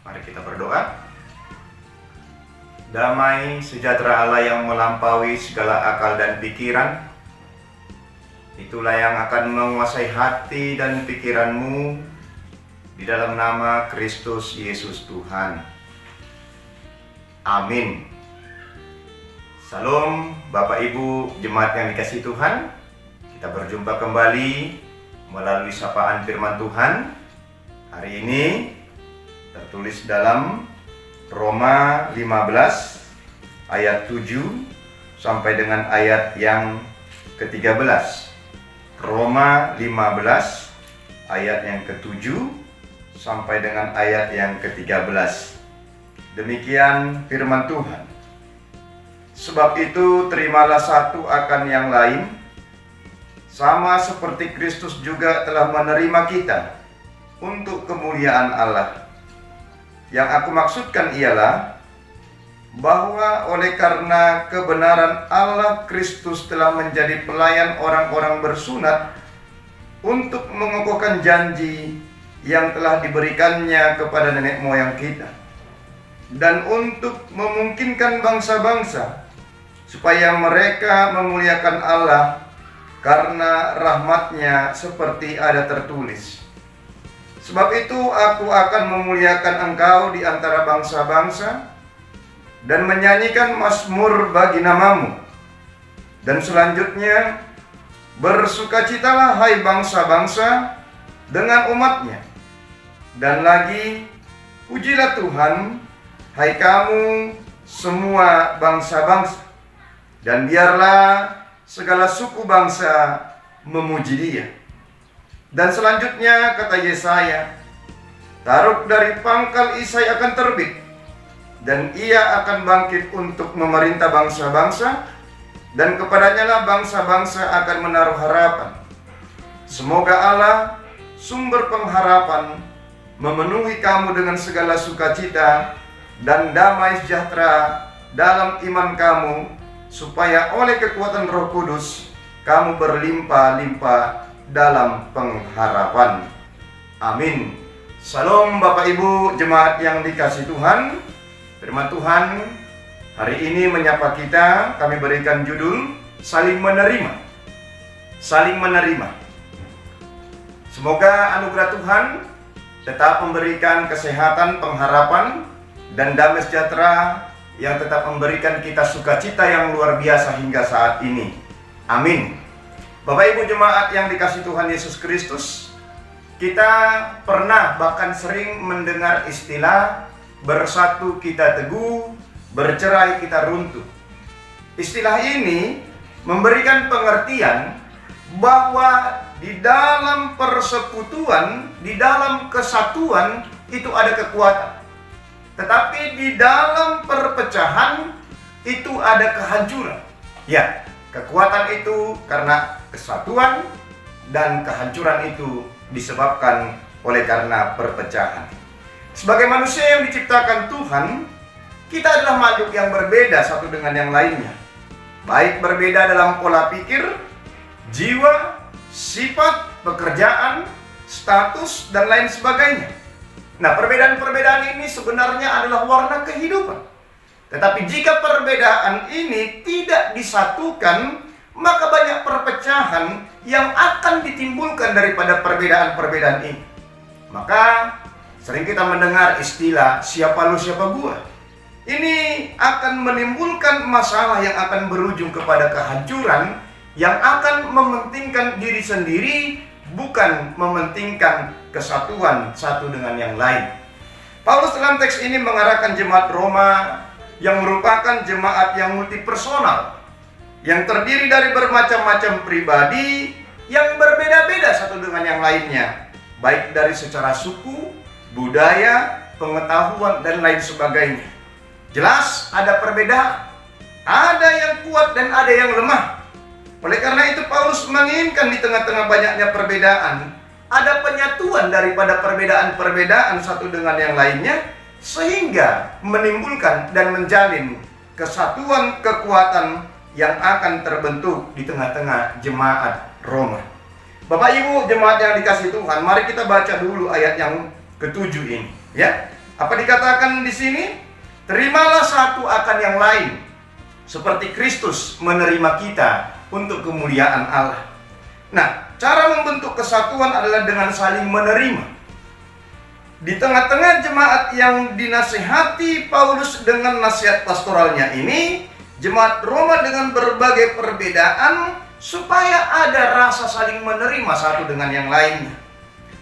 Mari kita berdoa. Damai sejahtera Allah yang melampaui segala akal dan pikiran, itulah yang akan menguasai hati dan pikiranmu di dalam nama Kristus Yesus Tuhan. Amin. Salam Bapak Ibu jemaat yang dikasihi Tuhan. Kita berjumpa kembali melalui sapaan firman Tuhan. Hari ini tertulis dalam Roma 15 ayat 7 sampai dengan ayat yang ke-13. Roma 15 ayat yang ke-7 sampai dengan ayat yang ke-13. Demikian firman Tuhan. Sebab itu terimalah satu akan yang lain, sama seperti Kristus juga telah menerima kita untuk kemuliaan Allah. Yang aku maksudkan ialah bahwa oleh karena kebenaran Allah, Kristus telah menjadi pelayan orang-orang bersunat untuk mengokohkan janji yang telah diberikannya kepada nenek moyang kita, dan untuk memungkinkan bangsa-bangsa supaya mereka memuliakan Allah karena rahmat-Nya, seperti ada tertulis. Sebab itu aku akan memuliakan engkau di antara bangsa-bangsa dan menyanyikan mazmur bagi namamu. Dan selanjutnya, bersukacitalah hai bangsa-bangsa dengan umatnya. Dan lagi, pujilah Tuhan, hai kamu semua bangsa-bangsa. Dan biarlah segala suku bangsa memuji Dia. Dan selanjutnya kata Yesaya, taruk dari pangkal Isai akan terbit, dan ia akan bangkit untuk memerintah bangsa-bangsa, dan kepadanya lah bangsa-bangsa akan menaruh harapan. Semoga Allah, sumber pengharapan, memenuhi kamu dengan segala sukacita dan damai sejahtera dalam iman kamu, supaya oleh kekuatan Roh Kudus kamu berlimpah-limpah dalam pengharapan. Amin. Salam Bapak Ibu jemaat yang dikasihi Tuhan. Firman Tuhan hari ini menyapa kita. Kami berikan judul saling menerima. Saling menerima. Semoga anugerah Tuhan tetap memberikan kesehatan, pengharapan, dan damai sejahtera yang tetap memberikan kita sukacita yang luar biasa hingga saat ini. Amin. Bapak Ibu jemaat yang dikasihi Tuhan Yesus Kristus, kita pernah bahkan sering mendengar istilah bersatu kita teguh, bercerai kita runtuh. Istilah ini memberikan pengertian bahwa di dalam persekutuan, di dalam kesatuan itu ada kekuatan. Tetapi di dalam perpecahan itu ada kehancuran. Ya, kekuatan itu karena kesatuan, dan kehancuran itu disebabkan oleh karena perpecahan. Sebagai manusia yang diciptakan Tuhan, kita adalah makhluk yang berbeda satu dengan yang lainnya. Baik berbeda dalam pola pikir, jiwa, sifat, pekerjaan, status, dan lain sebagainya. Nah, perbedaan-perbedaan ini sebenarnya adalah warna kehidupan. Tetapi jika perbedaan ini tidak disatukan, maka banyak perpecahan yang akan ditimbulkan daripada perbedaan-perbedaan ini. Maka sering kita mendengar istilah siapa lu siapa gua. Ini akan menimbulkan masalah yang akan berujung kepada kehancuran, yang akan mementingkan diri sendiri, bukan mementingkan kesatuan satu dengan yang lain. Paulus dalam teks ini mengarahkan jemaat Roma yang merupakan jemaat yang multipersonal, yang terdiri dari bermacam-macam pribadi yang berbeda-beda satu dengan yang lainnya, baik dari secara suku, budaya, pengetahuan, dan lain sebagainya. Jelas ada perbedaan, ada yang kuat dan ada yang lemah. Oleh karena itu Paulus menginginkan di tengah-tengah banyaknya perbedaan, ada penyatuan daripada perbedaan-perbedaan satu dengan yang lainnya, sehingga menimbulkan dan menjalin kesatuan kekuatan yang akan terbentuk di tengah-tengah jemaat Roma. Bapak Ibu jemaat yang dikasihi Tuhan, mari kita baca dulu ayat yang ke-7 ini, ya. Apa dikatakan di sini? Terimalah satu akan yang lain, seperti Kristus menerima kita untuk kemuliaan Allah. Nah, cara membentuk kesatuan adalah dengan saling menerima. Di tengah-tengah jemaat yang dinasihati Paulus dengan nasihat pastoralnya ini, jemaat Roma dengan berbagai perbedaan, supaya ada rasa saling menerima satu dengan yang lainnya.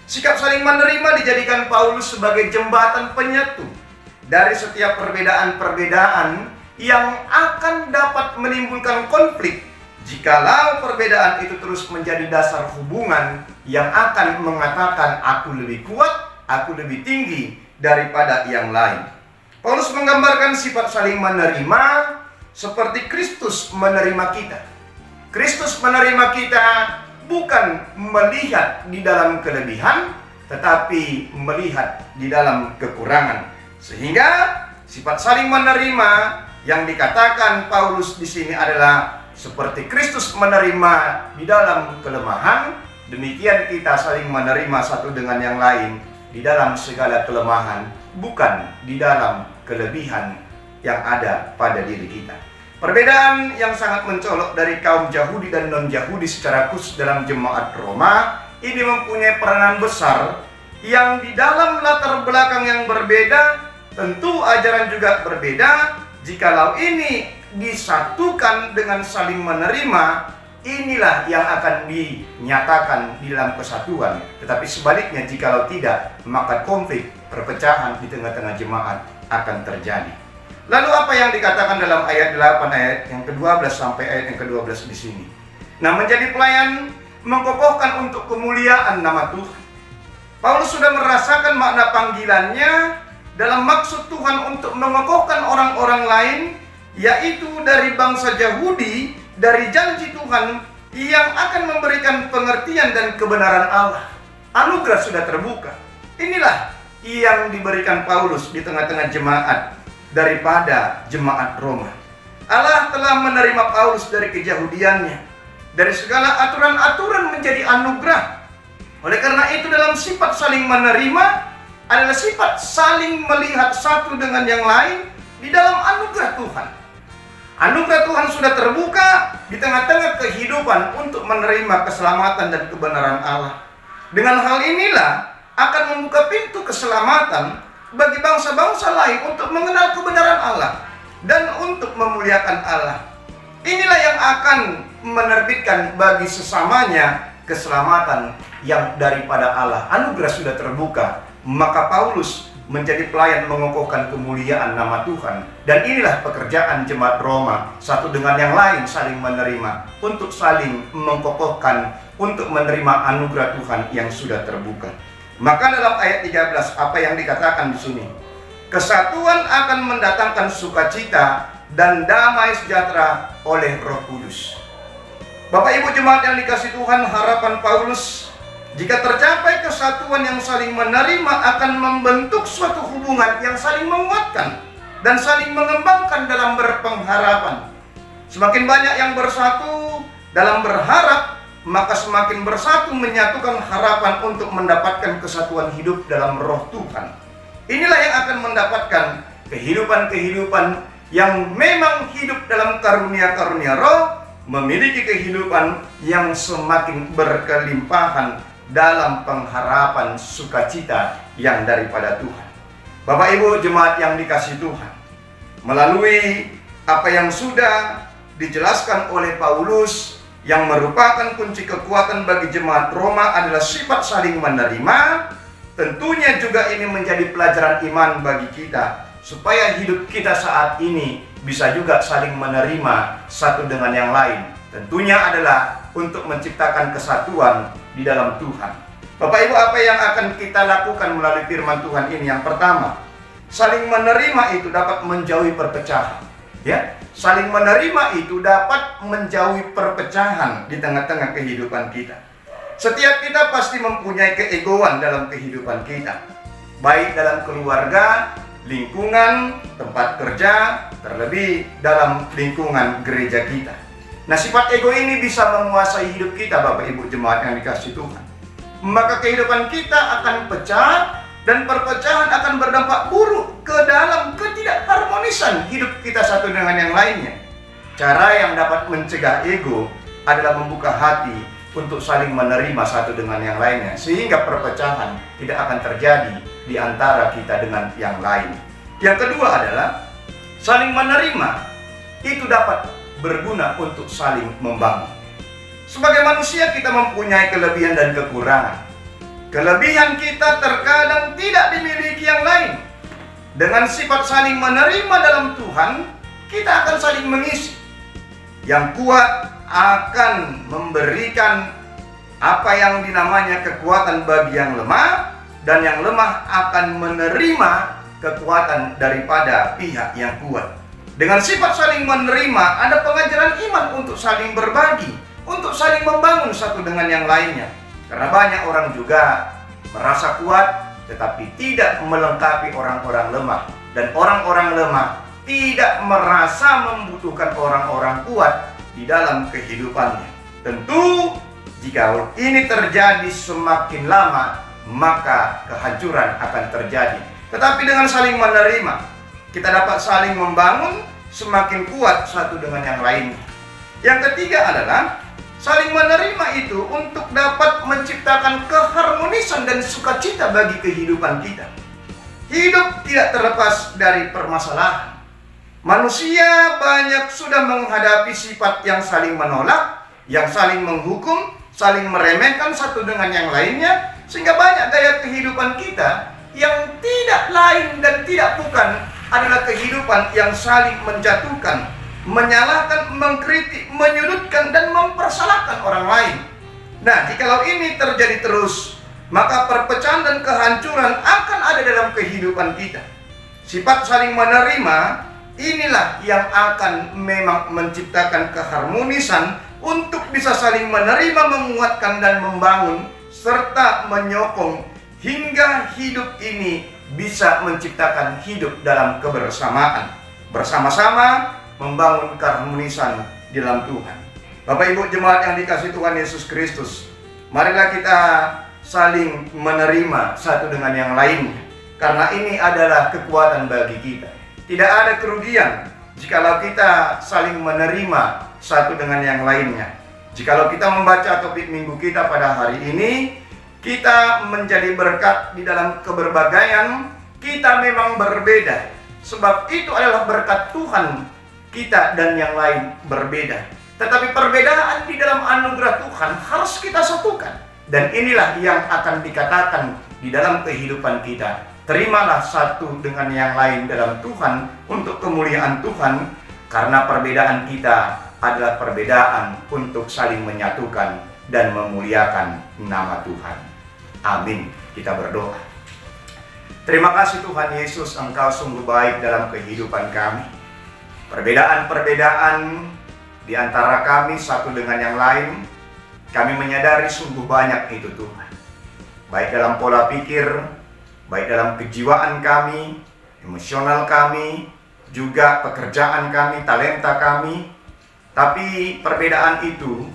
Sikap saling menerima dijadikan Paulus sebagai jembatan penyatu dari setiap perbedaan-perbedaan yang akan dapat menimbulkan konflik jikalau perbedaan itu terus menjadi dasar hubungan yang akan mengatakan aku lebih kuat, aku lebih tinggi daripada yang lain. Paulus menggambarkan sifat saling menerima seperti Kristus menerima kita. Kristus menerima kita bukan melihat di dalam kelebihan, tetapi melihat di dalam kekurangan. Sehingga sifat saling menerima yang dikatakan Paulus di sini adalah seperti Kristus menerima di dalam kelemahan, demikian kita saling menerima satu dengan yang lain di dalam segala kelemahan, bukan di dalam kelebihan yang ada pada diri kita. Perbedaan yang sangat mencolok dari kaum Yahudi dan non-Yahudi secara khusus dalam jemaat Roma ini mempunyai peranan besar yang di dalam latar belakang yang berbeda, tentu ajaran juga berbeda. Jikalau ini disatukan dengan saling menerima, inilah yang akan dinyatakan di dalam kesatuan. Tetapi sebaliknya, jikalau tidak, maka konflik, perpecahan di tengah-tengah jemaat akan terjadi. Lalu apa yang dikatakan dalam ayat 8 ayat yang ke-12 sampai ayat yang ke-12 di sini? Nah, menjadi pelayan mengkokohkan untuk kemuliaan nama Tuhan. Paulus sudah merasakan makna panggilannya dalam maksud Tuhan untuk mengokohkan orang-orang lain, yaitu dari bangsa Yahudi, dari janji Tuhan yang akan memberikan pengertian dan kebenaran Allah. Anugerah sudah terbuka. Inilah yang diberikan Paulus di tengah-tengah jemaat daripada jemaat Roma. Allah telah menerima Paulus dari keyahudiannya, dari segala aturan-aturan menjadi anugerah. Oleh karena itu, dalam sifat saling menerima adalah sifat saling melihat satu dengan yang lain di dalam anugerah Tuhan. Anugerah Tuhan sudah terbuka di tengah-tengah kehidupan untuk menerima keselamatan dan kebenaran Allah. Dengan hal inilah akan membuka pintu keselamatan bagi bangsa-bangsa lain untuk mengenal kebenaran Allah dan untuk memuliakan Allah. Inilah yang akan menerbitkan bagi sesamanya keselamatan yang daripada Allah. Anugerah sudah terbuka, maka Paulus menjadi pelayan mengokohkan kemuliaan nama Tuhan. Dan inilah pekerjaan jemaat Roma, satu dengan yang lain saling menerima, untuk saling mengkokohkan, untuk menerima anugerah Tuhan yang sudah terbuka. Maka dalam ayat 13 apa yang dikatakan di sini? Kesatuan akan mendatangkan sukacita dan damai sejahtera oleh Roh Kudus. Bapak Ibu jemaat yang dikasihi Tuhan, harapan Paulus, jika tercapai kesatuan yang saling menerima akan membentuk suatu hubungan yang saling menguatkan dan saling mengembangkan dalam berpengharapan. Semakin banyak yang bersatu dalam berharap, maka semakin bersatu menyatukan harapan untuk mendapatkan kesatuan hidup dalam Roh Tuhan. Inilah yang akan mendapatkan kehidupan-kehidupan yang memang hidup dalam karunia-karunia Roh, memiliki kehidupan yang semakin berkelimpahan dalam pengharapan sukacita yang daripada Tuhan. Bapak Ibu jemaat yang dikasihi Tuhan, melalui apa yang sudah dijelaskan oleh Paulus, yang merupakan kunci kekuatan bagi jemaat Roma adalah sifat saling menerima. Tentunya juga ini menjadi pelajaran iman bagi kita, supaya hidup kita saat ini bisa juga saling menerima satu dengan yang lain. Tentunya adalah untuk menciptakan kesatuan di dalam Tuhan. Bapak Ibu, apa yang akan kita lakukan melalui firman Tuhan ini? Yang pertama, saling menerima itu dapat menjauhi perpecahan. Ya, saling menerima itu dapat menjauhi perpecahan di tengah-tengah kehidupan kita. Setiap kita pasti mempunyai keegoan dalam kehidupan kita, baik dalam keluarga, lingkungan, tempat kerja, terlebih dalam lingkungan gereja kita. Nah, sifat ego ini bisa menguasai hidup kita, Bapak Ibu jemaat yang dikasihi Tuhan. Maka kehidupan kita akan pecah Dan perpecahan akan berdampak buruk ke dalam ketidakharmonisan hidup kita satu dengan yang lainnya. Cara yang dapat mencegah ego adalah membuka hati untuk saling menerima satu dengan yang lainnya, sehingga perpecahan tidak akan terjadi di antara kita dengan yang lain. Yang kedua adalah saling menerima itu dapat berguna untuk saling membangun. Sebagai manusia kita mempunyai kelebihan dan kekurangan. Kelebihan kita terkadang tidak dimiliki yang lain. Dengan sifat saling menerima dalam Tuhan, kita akan saling mengisi. Yang kuat akan memberikan apa yang dinamanya kekuatan bagi yang lemah, dan yang lemah akan menerima kekuatan daripada pihak yang kuat. Dengan sifat saling menerima, ada pengajaran iman untuk saling berbagi, untuk saling membangun satu dengan yang lainnya. Karena banyak orang juga merasa kuat tetapi tidak melengkapi orang-orang lemah, dan orang-orang lemah tidak merasa membutuhkan orang-orang kuat di dalam kehidupannya. Tentu jika ini terjadi semakin lama, maka kehancuran akan terjadi. Tetapi dengan saling menerima, kita dapat saling membangun, semakin kuat satu dengan yang lainnya. Yang ketiga adalah saling menerima itu untuk dapat menciptakan keharmonisan dan sukacita bagi kehidupan kita. Hidup tidak terlepas dari permasalahan. Manusia banyak sudah menghadapi sifat yang saling menolak, yang saling menghukum, saling meremehkan satu dengan yang lainnya, sehingga banyak gaya kehidupan kita yang tidak lain dan tidak bukan adalah kehidupan yang saling menjatuhkan, menyalahkan, mengkritik, menyudutkan, dan mempersalahkan orang lain. Nah, jikalau ini terjadi terus, maka perpecahan dan kehancuran akan ada dalam kehidupan kita. Sifat saling menerima inilah yang akan memang menciptakan keharmonisan untuk bisa saling menerima, menguatkan, dan membangun, serta menyokong hingga hidup ini bisa menciptakan hidup dalam kebersamaan, bersama-sama membangun keharmonisan di dalam Tuhan. Bapak Ibu jemaat yang dikasihi Tuhan Yesus Kristus, marilah kita saling menerima satu dengan yang lainnya, karena ini adalah kekuatan bagi kita. Tidak ada kerugian jikalau kita saling menerima satu dengan yang lainnya. Jikalau kita membaca topik minggu kita pada hari ini, kita menjadi berkat di dalam keberbagaian. Kita memang berbeda, sebab itu adalah berkat Tuhan. Kita dan yang lain berbeda, tetapi perbedaan di dalam anugerah Tuhan harus kita satukan. Dan inilah yang akan dikatakan di dalam kehidupan kita. Terimalah satu dengan yang lain dalam Tuhan untuk kemuliaan Tuhan, karena perbedaan kita adalah perbedaan untuk saling menyatukan dan memuliakan nama Tuhan. Amin. Kita berdoa. Terima kasih Tuhan Yesus, Engkau sungguh baik dalam kehidupan kami. Perbedaan-perbedaan di antara kami satu dengan yang lain, kami menyadari sungguh banyak itu Tuhan. Baik dalam pola pikir, baik dalam kejiwaan kami, emosional kami, juga pekerjaan kami, talenta kami. Tapi perbedaan itu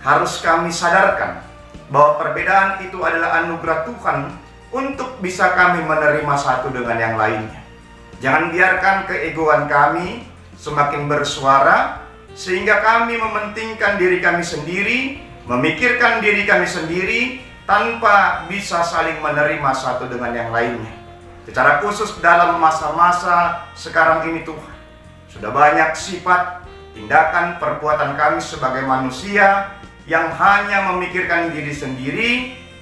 harus kami sadarkan bahwa perbedaan itu adalah anugerah Tuhan untuk bisa kami menerima satu dengan yang lainnya. Jangan biarkan keegoan kami semakin bersuara, sehingga kami mementingkan diri kami sendiri, memikirkan diri kami sendiri, tanpa bisa saling menerima satu dengan yang lainnya. Secara khusus dalam masa-masa sekarang ini Tuhan, sudah banyak sifat, tindakan, perbuatan kami sebagai manusia yang hanya memikirkan diri sendiri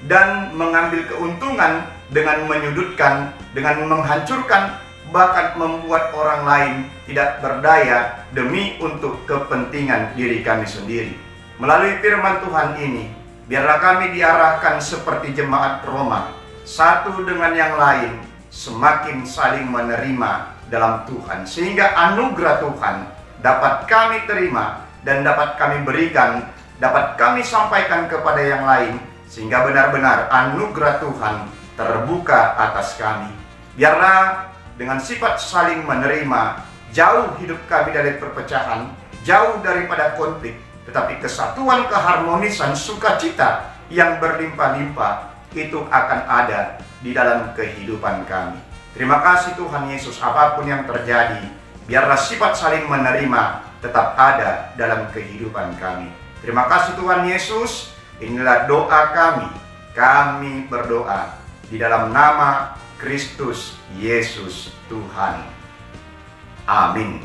dan mengambil keuntungan dengan menyudutkan, dengan menghancurkan, bahkan membuat orang lain tidak berdaya demi untuk kepentingan diri kami sendiri. Melalui firman Tuhan ini, biarlah kami diarahkan seperti jemaat Roma, satu dengan yang lain, semakin saling menerima dalam Tuhan, sehingga anugerah Tuhan dapat kami terima dan dapat kami berikan, dapat kami sampaikan kepada yang lain, sehingga benar-benar anugerah Tuhan terbuka atas kami. Biarlah dengan sifat saling menerima, jauh hidup kami dari perpecahan, jauh daripada konflik, tetapi kesatuan, keharmonisan, sukacita yang berlimpah-limpah itu akan ada di dalam kehidupan kami. Terima kasih Tuhan Yesus, apapun yang terjadi, biarlah sifat saling menerima tetap ada dalam kehidupan kami. Terima kasih Tuhan Yesus, inilah doa kami. Kami berdoa di dalam nama Kristus Yesus Tuhan. Amin.